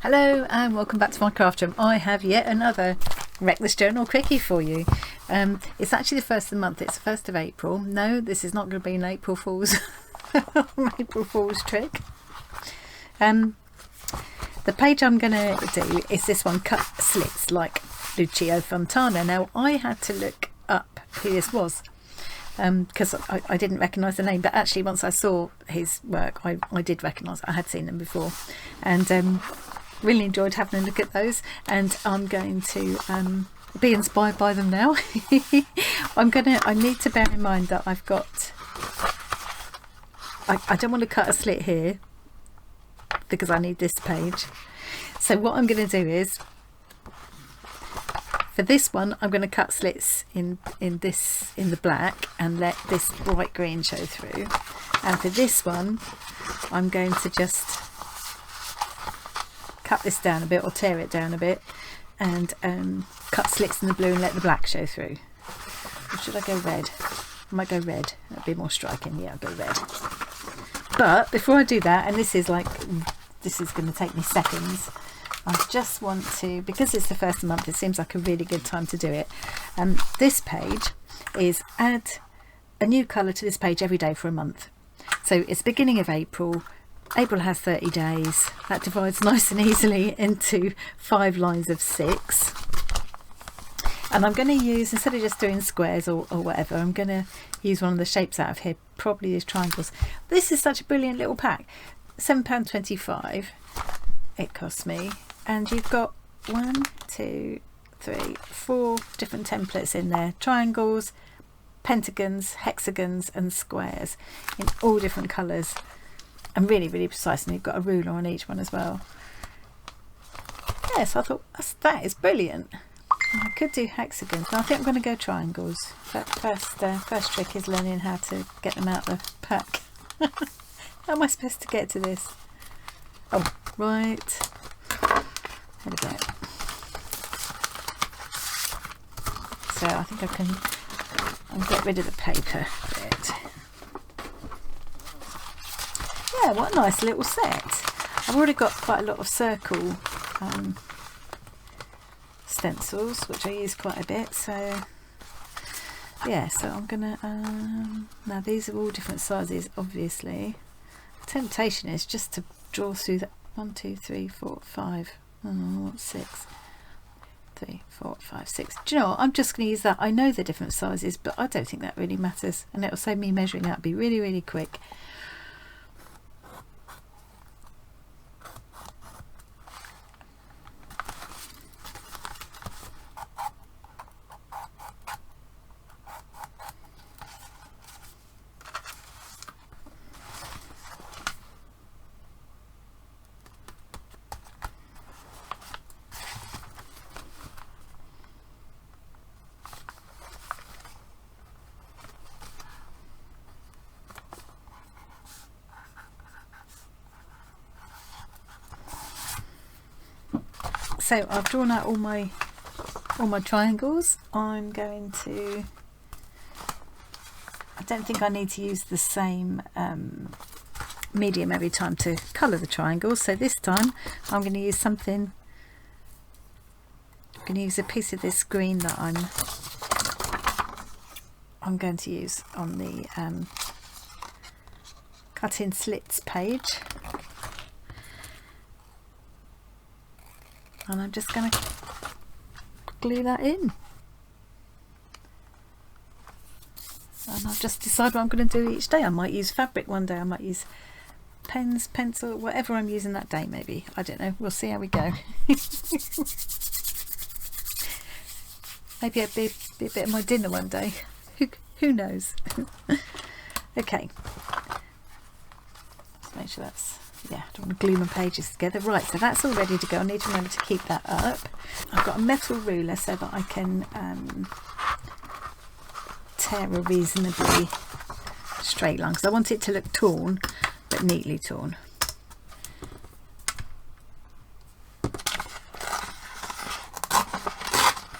Hello and welcome back to my craft room. I have yet another Reckless Journal quickie for you. It's actually the first of the month. It's the 1st of April. No, this is not going to be an April Fool's April Fool's trick. The page I'm going to do is this one, Cut Slits like Lucio Fontano. Now I had to look up who this was because I didn't recognise the name, but actually once I saw his work I did recognise it. I had seen them before, and really enjoyed having a look at those, and I'm going to be inspired by them now. I need to bear in mind that I've got I don't want to cut a slit here because I need this page. So what I'm going to do is, for this one I'm going to cut slits in the black and let this bright green show through, and for this one I'm going to just cut this down a bit or tear it down a bit and cut slits in the blue and let the black show through. Or should I go red? I might go red, that'd be more striking. Yeah, I'll go red. But before I do that, and this is going to take me seconds, I just want to, because it's the first of the month, it seems like a really good time to do it. This page is add a new colour to this page every day for a month. So it's beginning of April. April has 30 days. That divides nice and easily into 5 lines of 6. And I'm going to use, instead of just doing squares or whatever, I'm going to use one of the shapes out of here, probably these triangles. This is such a brilliant little pack. £7.25 it cost me, and you've got 1, 2, 3, 4 different templates in there: triangles, pentagons, hexagons and squares in all different colours, and really precise, and you've got a ruler on each one as well. Yes, I thought that is brilliant. I could do hexagons, but I think I'm going to go triangles. First trick is learning how to get them out of the pack. How am I supposed to get to this? Oh, right. There we go. So I think I'll get rid of the paper bit. Yeah, what a nice little set. I've already got quite a lot of circle stencils, which I use quite a bit, so yeah, so I'm gonna now these are all different sizes, obviously. The temptation is just to draw through that 1, 2, 3, 4, 5, 6, 3, 4, 5, 6. Do you know what? I'm just going to use that. I know the different sizes, but I don't think that really matters, and it'll save me measuring out. Be really quick. So I've drawn out all my triangles. I'm going to, I don't think I need to use the same medium every time to colour the triangles, so this time I'm going to use something, I'm going to use a piece of this green that I'm going to use on the cutting slits page. And I'm just going to glue that in. And I'll just decide what I'm going to do each day. I might use fabric one day, I might use pens, pencil, whatever I'm using that day maybe. I don't know, we'll see how we go. Maybe it'll be a bit of my dinner one day. Who knows? Okay. Let's make sure that's... yeah, I don't want to glue my pages together. Right, so that's all ready to go. I need to remember to keep that up. I've got a metal ruler so that I can tear a reasonably straight line, because I want it to look torn, but neatly torn.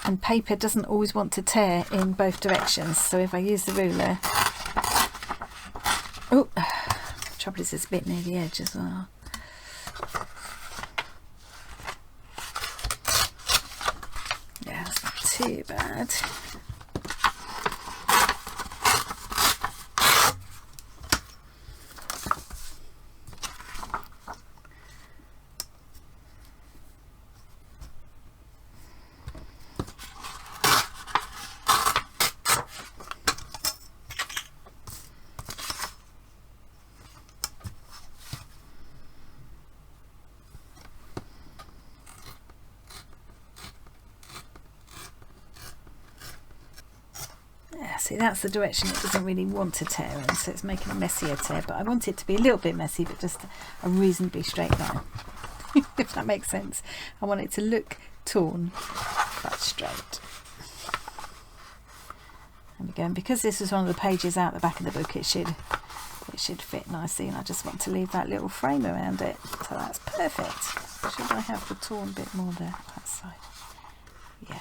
And paper doesn't always want to tear in both directions, so if I use the ruler... oh, trouble is it's a bit near the edge as well. too bad. See, that's the direction it doesn't really want to tear in, so it's making a messier tear, but I want it to be a little bit messy, but just a reasonably straight line. If that makes sense. I want it to look torn but straight. There we go. And because this is one of the pages out the back of the book, it should fit nicely, and I just want to leave that little frame around it, so that's perfect. Should I have the torn bit more there, that side? Yeah.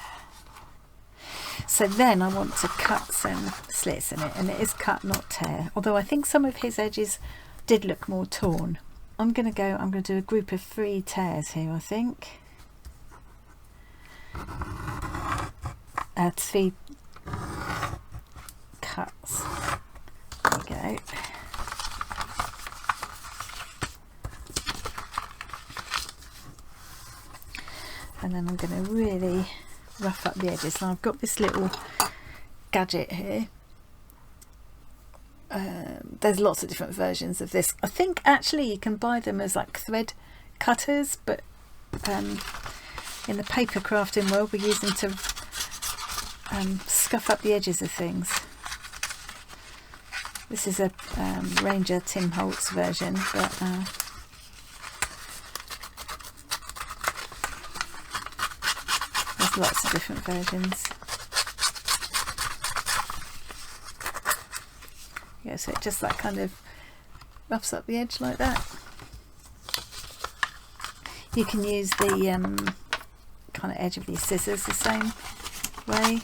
So then I want to cut some slits in it, and it is cut, not tear, although I think some of his edges did look more torn. I'm going to do a group of 3 tears here, I think. 3 cuts. There we go. And then I'm going to really rough up the edges. Now I've got this little gadget here. There's lots of different versions of this. I think actually you can buy them as like thread cutters, but in the paper crafting world we use them to scuff up the edges of things. This is a Ranger Tim Holtz version, but there's lots of different versions. Yeah, so it just like kind of roughs up the edge like that. You can use the kind of edge of these scissors the same way,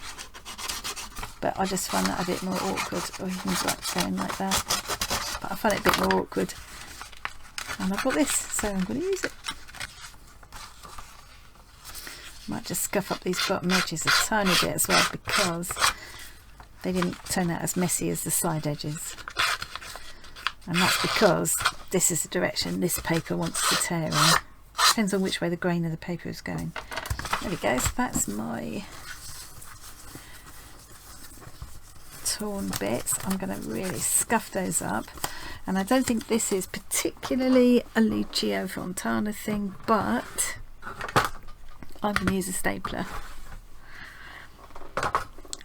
but I just find that a bit more awkward, or you can like going like that, but I find it a bit more awkward, and I've got this, so I'm going to use it. Might just scuff up these bottom edges a tiny bit as well, because they didn't turn out as messy as the side edges, and that's because this is the direction this paper wants to tear in. Depends on which way the grain of the paper is going. There we go, so that's my torn bits. I'm going to really scuff those up, and I don't think this is particularly a Lucio Fontano thing, but I'm going to use a stapler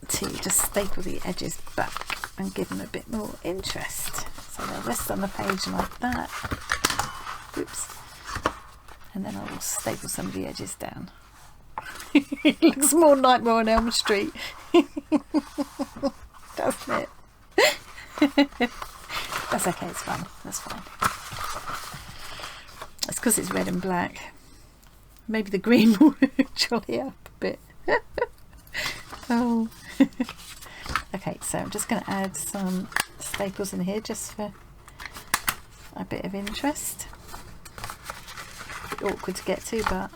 to just staple the edges back and give them a bit more interest. So they'll rest on the page like that. Oops. And then I will staple some of the edges down. It looks more Nightmare on Elm Street, doesn't it? That's okay, it's fine. That's fine. It's because it's red and black. Maybe the green will jolly up a bit. Oh. Okay, so I'm just going to add some staples in here just for a bit of interest. A bit awkward to get to, but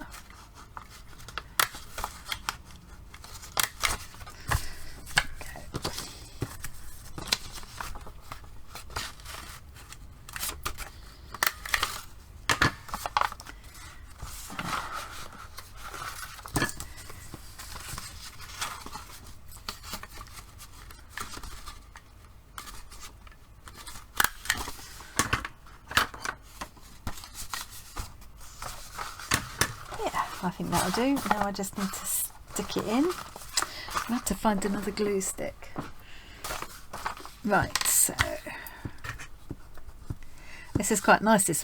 I think that'll do. Now I just need to stick it in. I have to find another glue stick. Right, so this is quite nice, this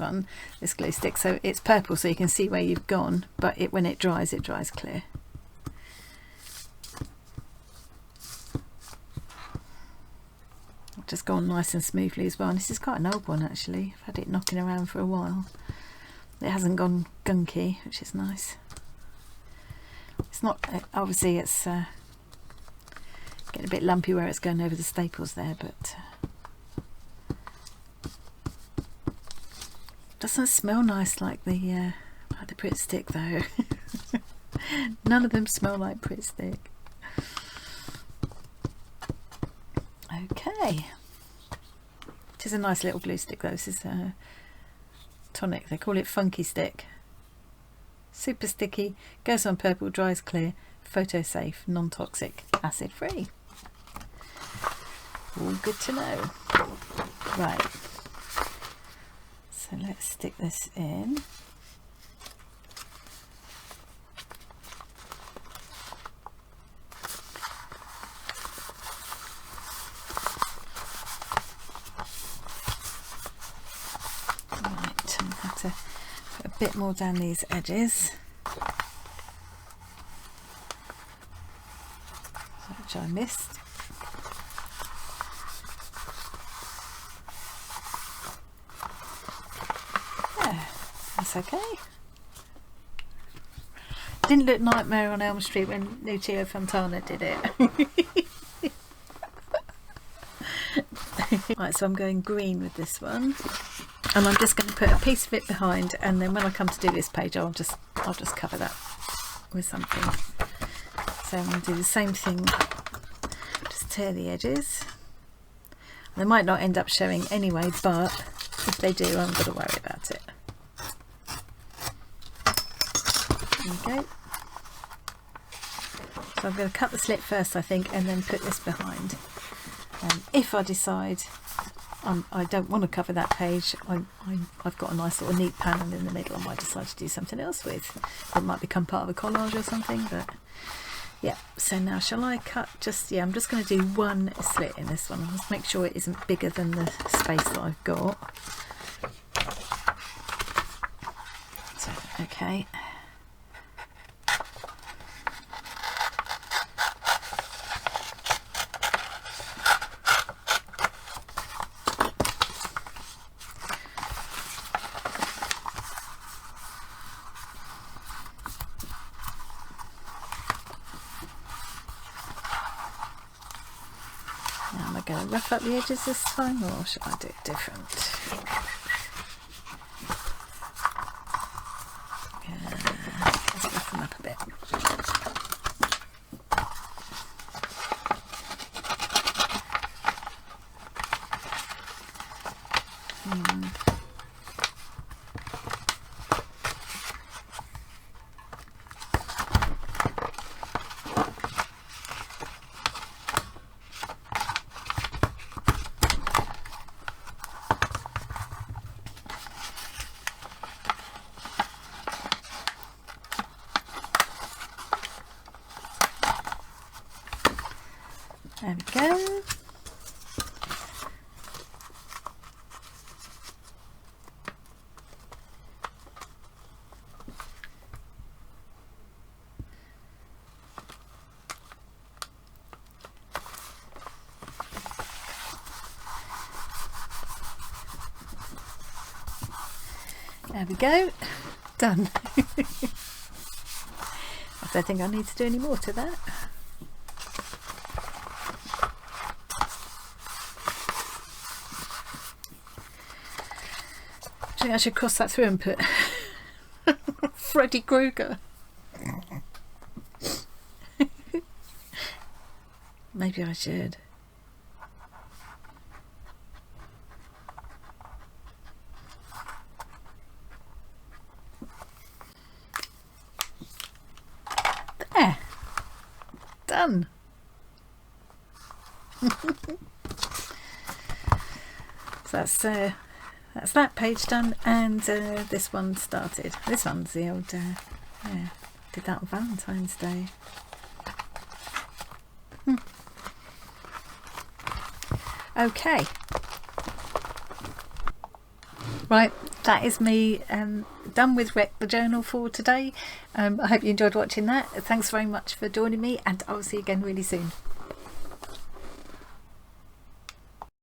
glue stick. So it's purple, so you can see where you've gone, but when it dries clear. It'll just go on nice and smoothly as well. And this is quite an old one actually. I've had it knocking around for a while. It hasn't gone gunky, which is nice. It's not, obviously it's getting a bit lumpy where it's going over the staples there, but doesn't smell nice like the Pritt stick though. None of them smell like Pritt stick. Okay, it is a nice little glue stick though. This is a tonic, they call it Funky Stick. Super sticky, goes on purple, dries clear, photo safe, non-toxic, acid free. All good to know. Right, so let's stick this in. To put a bit more down these edges, which I missed. Yeah, that's okay. Didn't look Nightmare on Elm Street when Lucio Fontano did it. Right, so I'm going green with this one. And I'm just going to put a piece of it behind, and then when I come to do this page I'll just cover that with something. So I'm going to do the same thing, just tear the edges. They might not end up showing anyway, but if they do, I'm going to worry about it. There we go. So I'm going to cut the slit first, I think, and then put this behind. If I decide I don't want to cover that page, I've got a nice sort of neat panel in the middle I might decide to do something else with. It might become part of a collage or something, but yeah. So now shall I cut I'm just going to do one slit in this one. Let's make sure it isn't bigger than the space that I've got. So, okay. Going to rough up the edges this time, or should I do it different? Let's rough them up a bit. There we go. There we go. Done. I don't think I need to do any more to that. I think I should cross that through and put Freddie Kruger. Maybe I should. There. Done. So that's that page done, and this one started. This one's the old, yeah, did that on Valentine's Day. Okay. Right, that is me done with Wreck the Journal for today. I hope you enjoyed watching that. Thanks very much for joining me, and I'll see you again really soon.